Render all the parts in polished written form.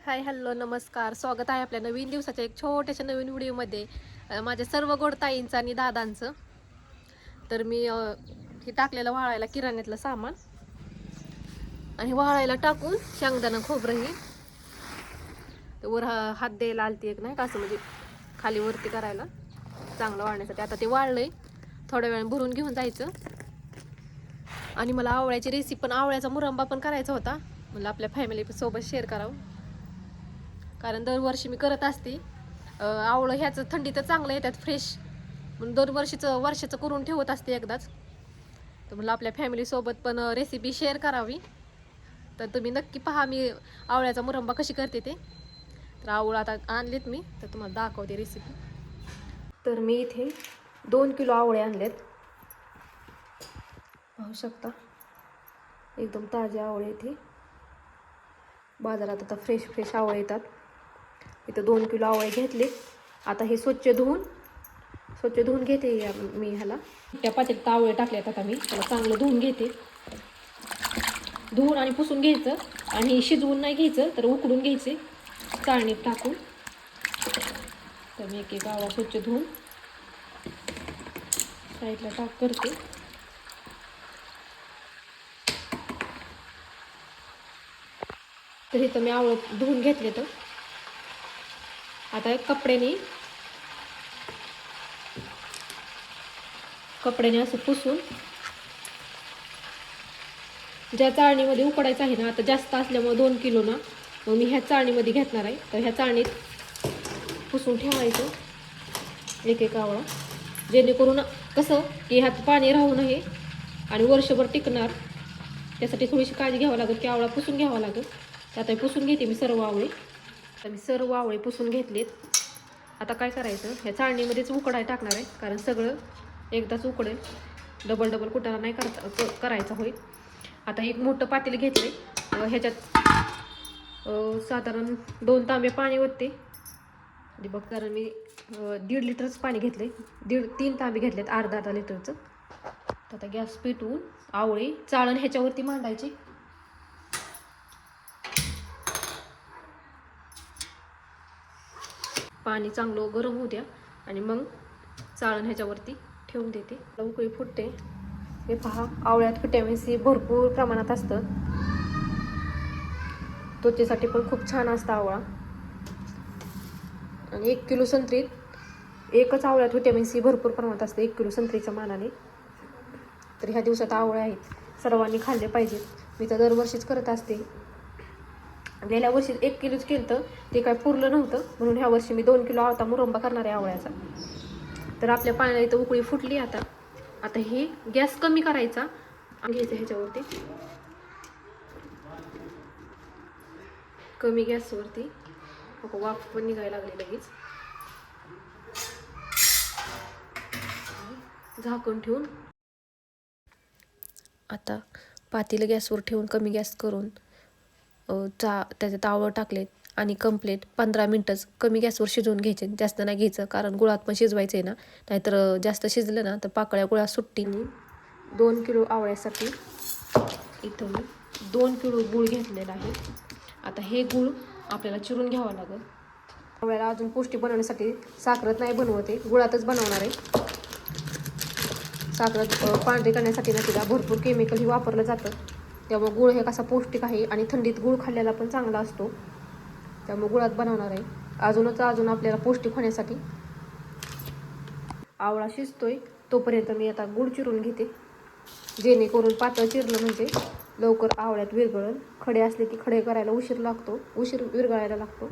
Hi hello नमस्कार. स्वागत आहे आपल्या नवीन दिवसाच्या एक छोट्याशा नवीन व्हिडिओमध्ये. माझ्या सर्व गोड ताईंचं आणि दादांचं. तर मी हे टाकलेलं वाळायला किराण्यातलं सामान आणि वाळायला टाकून शेंगदाणा खोबरं ही वर हात द्यायला आलती एक नाही का असं म्हणजे खाली वरती करायला चांगलं वाळण्यासाठी. आता ते वाळलंय, थोड्या वेळाने भरून घेऊन जायचं. आणि मला आवळ्याची रेसिपी पण आवळ्याचा मुरंबा पण करायचा होता, मला आपल्या फॅमिली सोबत शेअर करावं. कारण दरवर्षी मी करत असते. आवळं ह्याचं थंडीत चांगलं येतात फ्रेश, म्हणून वर्षाचं करून ठेवत असते एकदाच. तर मला आपल्या फॅमिलीसोबत पण रेसिपी शेअर करावी. तर तुम्ही नक्की पहा मी आवळ्याचा मुरंबा कशी करते ते. तर आवळं आता आणलेत मी, तर तुम्हाला दाखवते रेसिपी. तर मी इथे 2 किलो आवळे आणलेत, पाहू शकता. एकदम ताजे आवळे इथे बाजारात आता फ्रेश आवळे येतात. इथं 2 किलो आवळे घेतले. आता हे स्वच्छ धुवून घेते मी ह्याला. त्या पातेल्यात आवळे टाकल्यात. आता मी त्याला चांगलं धुवून घेते. धुवून आणि पुसून घ्यायचं, आणि शिजवून नाही घ्यायचं तर उकडून घ्यायचे चाळणीत टाकून. तर मी एक आवळा स्वच्छ धुवून साईडला करते. तर इथं मी आवळं धुवून घेतले. तर आता कपड्याने असं पुसून, ज्या चाळणीमध्ये उकडायचं आहे ना, आता जास्त असल्यामुळे 2 किलो ना, मग मी ह्या चाळणीमध्ये घेतणार आहे. तर ह्या चाळणीत पुसून ठेवायचं एक आवळा, जेणेकरून कसं की ह्यात पाणी राहू नये आणि वर्षभर टिकणार. त्यासाठी थोडीशी काळजी घ्यावं लागेल की आवळा पुसून घ्यावा लागेल. तर आता पुसून घेते मी सर्व आवळे. तर मी सर्व आवळे पुसून घेतलेत. आता काय करायचं, ह्या चाळणीमध्येच उकडाय टाकणार आहे, कारण सगळं एकदाच उकडेल, डबल कुटाणा नाही करायचा होईल. आता एक मोठं पातेलं घेतले. ह्याच्यात साधारण 2 तांबे पाणी ओतते. बघ, कारण मी 1.5 लिटरच पाणी घेतले, 3 तांबे घेतलेत अर्धा लिटरचं. तर आता गॅस पेटवून आवळे चाळण ह्याच्यावरती मांडायची. पाणी चांगलं गरम होऊ द्या आणि मग चाळण ह्याच्यावरती ठेवून देते. उकळी फुटते. हे पहा, आवळ्यात व्हिटॅमिन सी भरपूर प्रमाणात असतं. त्वचेसाठी पण खूप छान असतं आवळा. आणि 1 किलो संत्रीत एकच आवळ्यात व्हिटॅमिन सी भरपूर प्रमाणात असतं 1 किलो संत्रीच्या मानाने. तर ह्या दिवसात आवळे आहेत, सर्वांनी खाल्ले पाहिजेत. मी तर दरवर्षीच करत असते. गेल्या वर्षी 1 किलोच केलं, ते काय पुरलं नव्हतं, म्हणून ह्या वर्षी मी 2 किलो आवळा मुरंबा करणार आहे आवळ्याचा. तर आपल्या पाण्याला इथं उकळी फुटली. आता हे गॅस कमी करायचा आणि घ्यायचं ह्याच्यावरती, कमी गॅसवरती. वाफ पण निघायला लागली लगेच. झाकण ठेवून आता पातेलं गॅसवर ठेवून कमी गॅस करून त्याच्यात आवळं टाकलेत आणि कंप्लीट 15 मिनटंच कमी गॅसवर शिजवून घ्यायचे. जास्त नाही घ्यायचं, कारण गुळात पण शिजवायचं आहे ना, नाहीतर जास्त शिजलं ना तर पाकळ्या गुळात सुट्टीने. 2 किलो आवळ्यासाठी इथं मी 2 किलो गूळ घेतलेला आहे. आता हे गूळ आपल्याला चिरून घ्यावं लागेल. आवळ्याला अजून पौष्टिक बनवण्यासाठी साखरेत नाही बनवते, गुळातच बनवणार आहे. साखर पांढरी करण्यासाठी ना तिला भरपूर केमिकल वापरलं जातं. त्यामुळे गुळ हे कसा पौष्टिक आहे आणि थंडीत गुळ खाल्ल्याला पण चांगला असतो. त्यामुळे गुळात बनवणार आहे. अजून आपल्याला पौष्टिक होण्यासाठी. आवळा शिजतोय तोपर्यंत मी आता गुळ चिरून घेते, जेणेकरून पातळ चिरलं म्हणजे लवकर आवळ्यात विरघळेल. खडे असले की खडे करायला उशीर विरघळायला लागतो.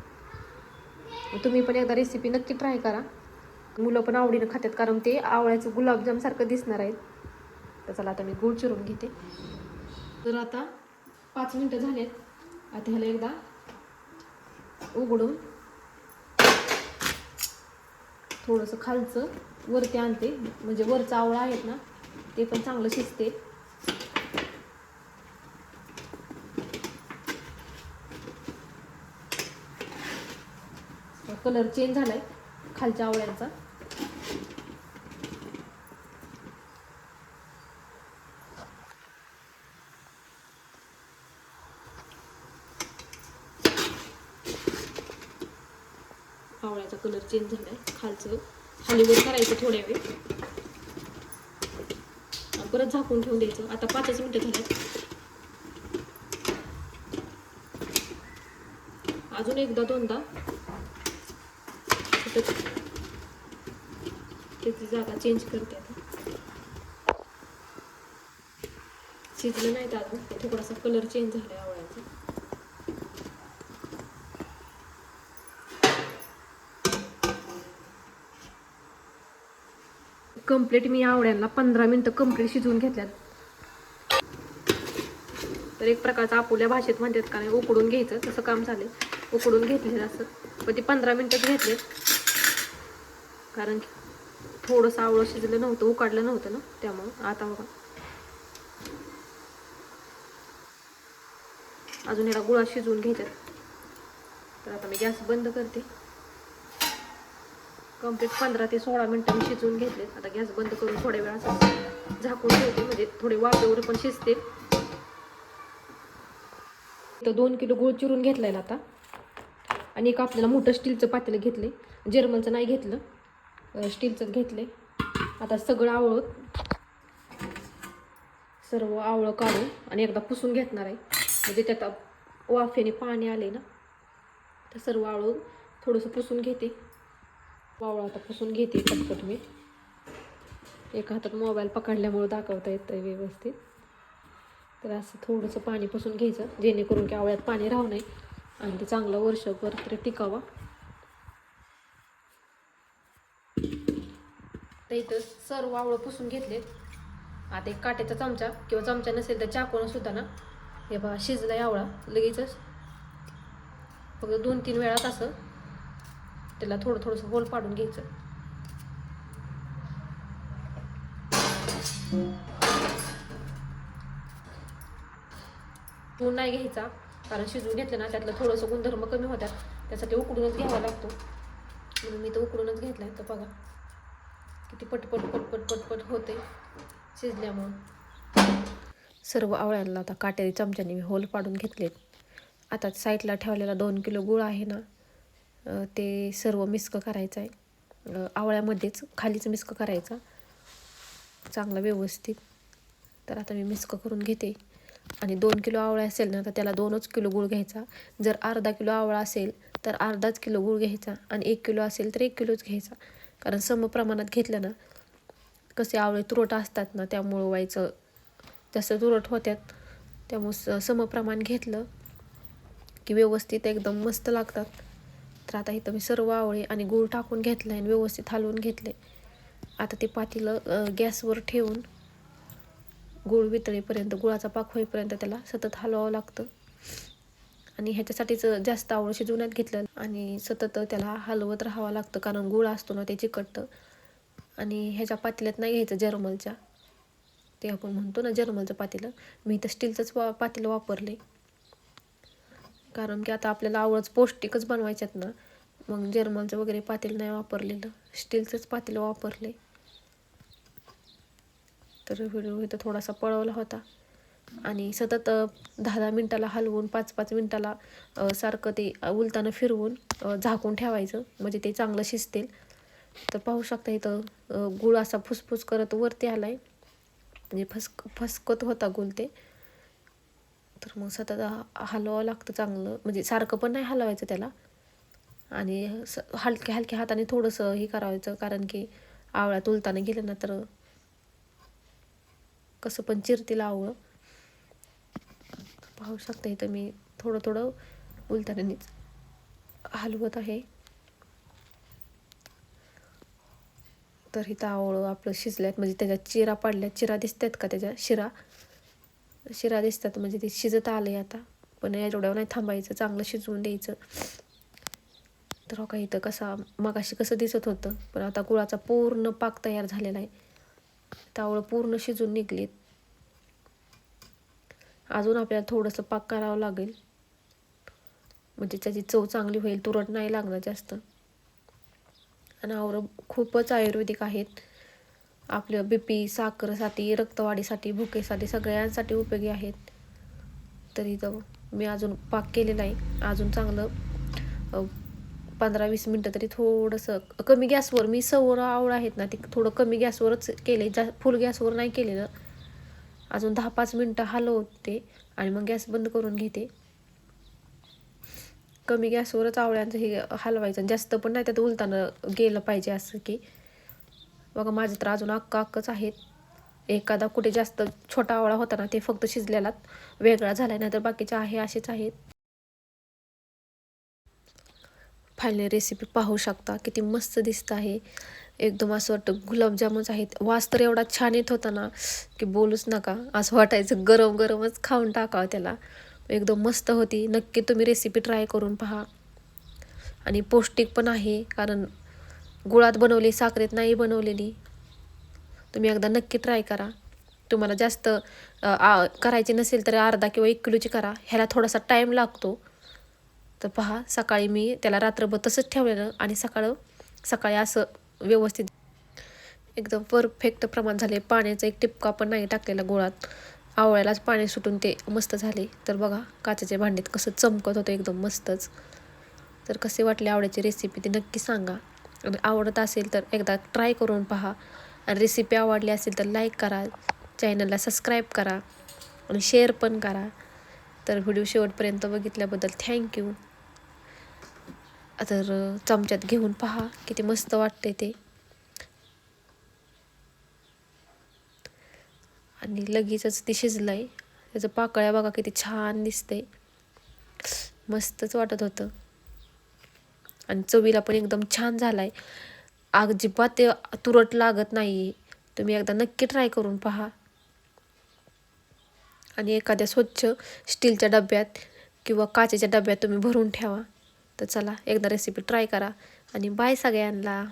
तुम्ही पण एकदा रेसिपी नक्की ट्राय करा. मुलं पण आवडीनं खातात, कारण ते आवळ्याचं गुलाबजाम सारखं दिसणार आहेत. तर चला आता मी गूळ चिरून घेते. तर आता 5 मिनटं झालेत. आता ह्याला एकदा उघडून थोडंसं खालचं वरती आणते, म्हणजे वरचं आवळा आहेत ना ते पण चांगलं शिजते. कलर चेंज झालाय खालच्या आवळ्यांचा. आवळ्याचा कलर चेंज झालाय. खालचं खालीवर करायचं थोड्या वेळ, परत झाकून ठेवून द्यायचं. आता 5 मिनिटं झाल्यात. अजून एकदा दोनदा त्याची जागा चेंज करते. आता शिजलं नाही तर अजून थोडासा कलर चेंज झालाय आवळ्याचा. कंप्लीट मी आवळ्यांना 15 मिनिटं कंप्लीट शिजवून घेतल्यात. तर एक प्रकारचं आपुल्या भाषेत म्हणतात का नाही उकडून घ्यायचं, तसं काम झालं. उकडून घेतलेलं असं, पण ते 15 मिनिटच घेतले, कारण की थोडंसं आवळं शिजलं नव्हतं, उकडलं नव्हतं ना, त्यामुळं. आता बघा अजून याला गुळा शिजवून घ्यायच्यात. तर आता मी गॅस बंद करते. कंप्लीट 15 ते 16 मिनिटं मी शिजवून घेतले. आता गॅस बंद करून थोड्या वेळ असं झाकून ठेवते, म्हणजे थोडे वाफेवर पण शिजते. तर 2 किलो गूळ चिरून घेतलाय आता, आणि एक आपल्याला मोठं स्टीलचं पातेलं घेतले. जर्मनचं नाही घेतलं, स्टीलचंच घेतले. आता सगळं आवळं, सर्व आवळं काढून आणि एकदा पुसून घेणार आहे, म्हणजे त्यात वाफेने पाणी आले ना. तर सर्व आवळं थोडंसं पुसून घेते. आवळं आता पुसून घेते पटपट. मी एका हातात मोबाईल पकडल्यामुळे दाखवता येतं व्यवस्थित. तर असं थोडंसं पाणी पुसून घ्यायचं, जेणेकरून की आवळ्यात पाणी राहू नये आणि ते चांगलं वर्षभर तरी टिकावं. तर इथं सर्व आवळं पुसून घेतले. आता एक काट्याचा चमचा किंवा चमचा नसेल तर चाकून सुद्धा ना, हे बघा शिजलाय आवळा लगेचच. फक्त 2-3 वेळात असं त्याला थोडं थोडंसं होल पाडून घ्यायचं. ऊन नाही घ्यायचा, कारण शिजवून घेतलं ना त्यातलं थोडंसं गुणधर्म कमी होतात, त्यासाठी उकडूनच घ्यावा लागतो. म्हणून मी तर उकडूनच घेतलाय. तर बघा किती पटपट पटपट पटपट होते शिजल्यामुळं. सर्व आवळ्यांना आता काटेरी चमच्याने मी होल पाडून घेतलेत. आता साईडला ठेवलेला 2 किलो गूळ आहे ना, ते सर्व मिक्स करायचं आहे. आवळ्यामध्येच खालीच मिक्स करायचा चांगला व्यवस्थित. तर आता मी मिक्स करून घेते. आणि 2 किलो आवळा असेल ना तर त्याला 2च किलो गूळ घ्यायचा. जर अर्धा किलो आवळा असेल तर अर्धाच किलो गूळ घ्यायचा, आणि 1 किलो असेल तर 1 किलोच घ्यायचा. कारण समप्रमाणात घेतलं ना, कसे आवळे तुरट असतात ना, त्यामुळं व्हायचं जास्त तुरट होत्यात. त्यामुळं समप्रमाण घेतलं की व्यवस्थित एकदम मस्त लागतात. तर आता इथं मी सर्व आवळे आणि गूळ टाकून घेतलं आणि व्यवस्थित हलवून घेतले. आता ते पातेलं गॅसवर ठेवून गूळ वितळेपर्यंत, गुळाचा पाक होईपर्यंत त्याला सतत हलवावं लागतं. आणि ह्याच्यासाठीच जास्त आवळं शिजवण्यात घेतलं, आणि सतत त्याला हलवत राहावं लागतं, कारण गूळ असतो ना ते चिकटतं. आणि ह्याच्या पातेल्यात नाही घ्यायचं जर्मलच्या, ते आपण म्हणतो ना जर्मलचं पातेलं. मी तर स्टीलचंच पातेलं वापरले, कारण की आता आपल्याला आवळच पौष्टिकच बनवायच्यात ना, मग जर्मलचं वगैरे पातेलं नाही वापरलेलं, स्टीलचंच पातेलं वापरले. तर व्हिडिओ इथं थोडासा पळवला होता. आणि सतत 10-10 मिनिटाला हलवून 5-5 मिनिटाला सारखं ते उलटानं फिरवून झाकून ठेवायचं, म्हणजे ते चांगलं शिजतील. तर पाहू शकता इथं गूळ असा फुसफुस करत वरती आलाय, म्हणजे फसकत होता गूळ ते. तर मग सतत हलवावं लागतं चांगलं, म्हणजे सारखं पण नाही हलवायचं त्याला, आणि हलक्या हलक्या हाताने थोडंसं हे करायचं, कारण की आवळ्यात उलटानं गेलं ना तर कसं पण चिरतील आवळं. पाहू शकता इथं मी थोडं थोडं उलटानेच हलवत आहे. तर इथं आवळं आपलं शिजल्यात, म्हणजे त्याच्यात चिरा पडल्यात. चिरा दिसतात का त्याच्या? शिरा दिसतात, म्हणजे ते शिजत आलंय आता. पण एवढ्यावर नाही थांबायचं, चांगलं शिजवून द्यायचं. तर हो का इथं कसा मगाशी कसं दिसत होतं, पण आता गुळाचा पूर्ण पाक तयार झालेला आहे. आवळं पूर्ण शिजून निघलीत. अजून आपल्याला थोडंसं पाक करावं लागेल, म्हणजे त्याची चव चांगली होईल, तुरट नाही लागणार जास्त. आणि आवळं खूपच आयुर्वेदिक आहेत. आपलं BP, साखरेसाठी, रक्तवाढीसाठी, भुकेसाठी, सगळ्यांसाठी उपयोगी आहेत. तर इथं मी अजून पाक केलेला आहे, अजून चांगलं 15-20 मिनटं तरी थोडंसं कमी गॅसवर, मी सौर आवळा आहेत ना ते थोडं कमी गॅसवरच केले, फुल गॅसवर नाही केलेलं. अजून 10-5 मिनटं हलवते आणि मग गॅस बंद करून घेते. कमी गॅसवरच आवळ्यांचं हे हलवायचं, जास्त पण नाही त्यात उलताना गेलं पाहिजे असं की. बघा माझं तर अजून अक्कच आहेत. एखादा कुठे जास्त छोटा आवळा होता ना ते फक्त शिजलेला वेगळा झाला, नाही तर बाकीचे आहे असेच आहेत. फायनल रेसिपी पाहू शकता किती मस्त दिसत आहे. एकदम असं वाटतं गुलाबजामुनच आहेत. वास तर एवढा छान येत होता ना की बोलूच नका. असं वाटायचं गरम गरमच खाऊन टाकावं त्याला. एकदम मस्त होती. नक्की तुम्ही रेसिपी ट्राय करून पहा. आणि पौष्टिक पण आहे, कारण गुळात बनवली, साखरेत नाही बनवलेली. तुम्ही एकदा नक्की ट्राय करा. तुम्हाला जास्त करायची नसेल तर अर्धा किंवा 1 किलोची करा. ह्याला थोडासा टाईम लागतो. तर पहा, सकाळी मी त्याला रात्रभर तसंच ठेवलेलं आणि सकाळी असं व्यवस्थित एकदम परफेक्ट प्रमाण झाले. पाण्याचा एक टिपका पण नाही टाकलेला गुळात. आवळ्यालाच पाणी सुटून ते मस्त झाले. तर बघा काचेच्या भांड्यात कसं चमकत होतं एकदम मस्तच. तर कसे वाटले आवळ्याची रेसिपी ते नक्की सांगा. आणि आवडत असेल तर एकदा ट्राय करून पहा. आणि रेसिपी आवडली असेल तर लाईक करा, चॅनलला सबस्क्राईब करा आणि शेअर पण करा. तर व्हिडिओ शेवटपर्यंत बघितल्याबद्दल थँक्यू. तर चमच्यात घेऊन पहा किती मस्त वाटते ते. आणि लगेचच ते शिजलंय. त्याचं पाकळ्या बघा किती छान दिसते. मस्तच वाटत होतं. आणि चवीला पण एकदम छान झालाय. अजिबात ते तुरट लागत नाही. तुम्ही एकदा नक्की ट्राय करून पहा. आणि एखाद्या स्वच्छ स्टीलच्या डब्यात किंवा काचेच्या डब्यात तुम्ही भरून ठेवा. तर चला एकदा रेसिपी ट्राय करा आणि बाय सगळ्यांना.